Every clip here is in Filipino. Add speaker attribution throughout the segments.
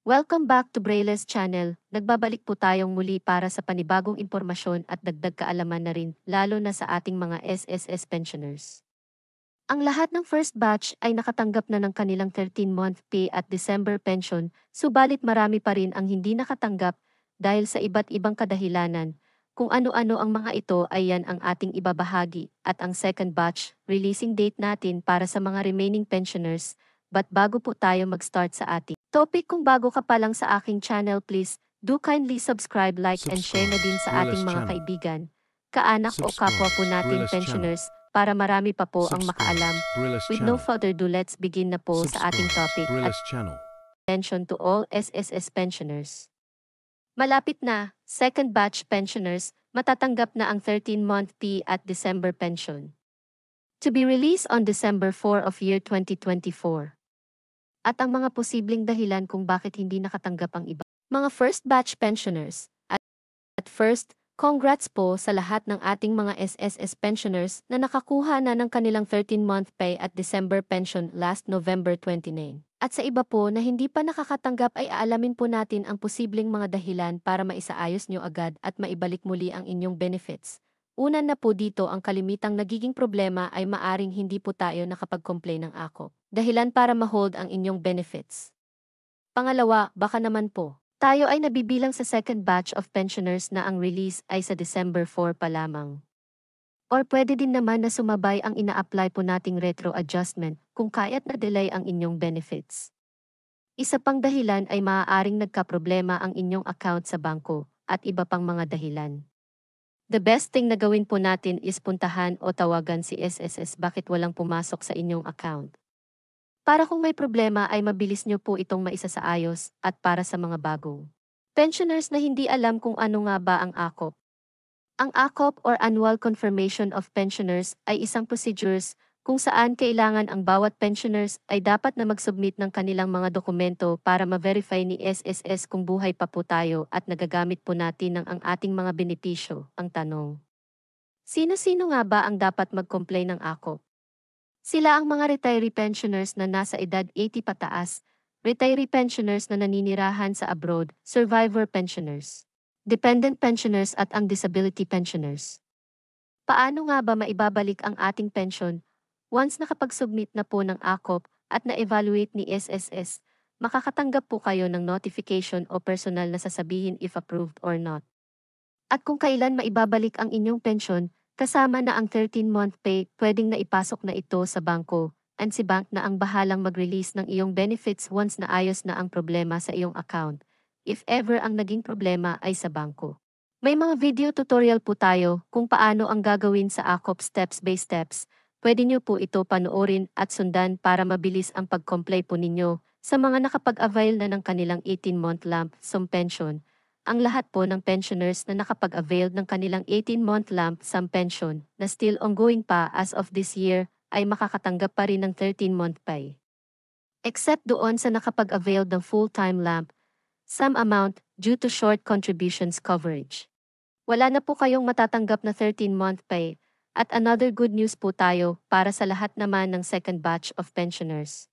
Speaker 1: Welcome back to Braille's channel. Nagbabalik po tayong muli para sa panibagong impormasyon at dagdag kaalaman na rin, lalo na sa ating mga SSS pensioners. Ang lahat ng first batch ay nakatanggap na ng kanilang 13-month pay at December pension, subalit marami pa rin ang hindi nakatanggap dahil sa iba't ibang kadahilanan. Kung ano-ano ang mga ito ay yan ang ating ibabahagi at ang second batch releasing date natin para sa mga remaining pensioners. But bago po tayo mag-start sa ating topic, kung bago ka pa lang sa aking channel, please do kindly subscribe, like and share na din sa ating mga kaibigan, kaanak o kapwa po natin pensioners para marami pa po ang makaalam. With no further ado, let's begin na po sa ating topic at attention to all SSS pensioners. Malapit na, second batch pensioners, matatanggap na ang 13-month P at December pension. To be released on December 4 of year 2024. At ang mga posibleng dahilan kung bakit hindi nakatanggap ang iba. Mga first batch pensioners. At first, congrats po sa lahat ng ating mga SSS pensioners na nakakuha na ng kanilang 13-month pay at December pension last November 29. At sa iba po na hindi pa nakakatanggap ay aalamin po natin ang posibleng mga dahilan para maisaayos nyo agad at maibalik muli ang inyong benefits. Una na po dito, ang kalimitang nagiging problema ay maaring hindi po tayo nakapag-complain ng AKOP. Dahilan para ma-hold ang inyong benefits. Pangalawa, baka naman po, tayo ay nabibilang sa second batch of pensioners na ang release ay sa December 4 pa lamang. Or pwede din naman na sumabay ang ina-apply po nating retro adjustment kung kaya't na-delay ang inyong benefits. Isa pang dahilan ay maaaring nagkaproblema ang inyong account sa bangko at iba pang mga dahilan. The best thing na gawin po natin is puntahan o tawagan si SSS bakit walang pumasok sa inyong account. Para kung may problema ay mabilis nyo po itong maisasaayos at para sa mga bagong pensioners na hindi alam kung ano nga ba ang AKOP. Ang AKOP or Annual Confirmation of Pensioners ay isang procedures kung saan kailangan ang bawat pensioners ay dapat na mag-submit ng kanilang mga dokumento para ma-verify ni SSS kung buhay pa po tayo at nagagamit po natin ng ang ating mga benepisyo. Ang tanong, sino-sino nga ba ang dapat mag-complain ng AKOP? Sila ang mga retiree pensioners na nasa edad 80 pataas, retiree pensioners na naninirahan sa abroad, survivor pensioners, dependent pensioners at ang disability pensioners. Paano nga ba maibabalik ang ating pension? Once nakapag-submit na po ng AKOP at na-evaluate ni SSS, makakatanggap po kayo ng notification o personal na sasabihin if approved or not. At kung kailan maibabalik ang inyong pension, kasama na ang 13-month pay, pwedeng naipasok na ito sa bangko, and si bank na ang bahalang mag-release ng iyong benefits once na ayos na ang problema sa iyong account, if ever ang naging problema ay sa bangko. May mga video tutorial po tayo kung paano ang gagawin sa AKOP steps by steps. Pwede nyo po ito panoorin at sundan para mabilis ang pag-comply po ninyo sa mga nakapag-avail na ng kanilang 18-month lump sum pension. Ang lahat po ng pensioners na nakapag-avail ng kanilang 18-month lump sum pension na still ongoing pa as of this year ay makakatanggap pa rin ng 13-month pay. Except doon sa nakapag-avail ng full-time lump sum amount due to short contributions coverage. Wala na po kayong matatanggap na 13-month pay. At another good news po tayo para sa lahat naman ng second batch of pensioners.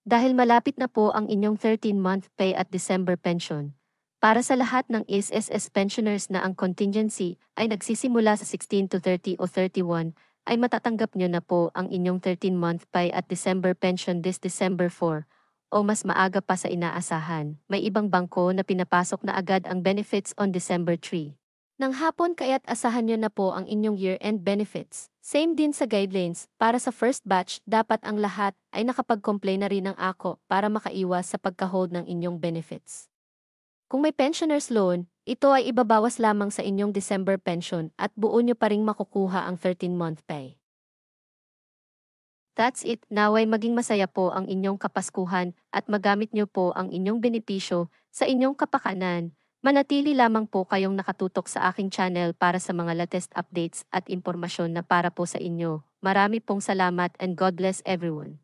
Speaker 1: Dahil malapit na po ang inyong 13-month pay at December pension. Para sa lahat ng SSS pensioners na ang contingency ay nagsisimula sa 16 to 30 o 31, ay matatanggap nyo na po ang inyong 13-month pay at December pension this December 4, o mas maaga pa sa inaasahan. May ibang bangko na pinapasok na agad ang benefits on December 3. Nang hapon kaya't asahan nyo na po ang inyong year-end benefits. Same din sa guidelines, para sa first batch, dapat ang lahat ay nakapag-complain na rin ng AKO para makaiwas sa pagka-hold ng inyong benefits. Kung may pensioner's loan, ito ay ibabawas lamang sa inyong December pension at buo nyo pa ring makukuha ang 13-month pay. That's it, naway maging masaya po ang inyong kapaskuhan at magamit nyo po ang inyong benepisyo sa inyong kapakanan. Manatili lamang po kayong nakatutok sa aking channel para sa mga latest updates at impormasyon na para po sa inyo. Marami pong salamat and God bless everyone.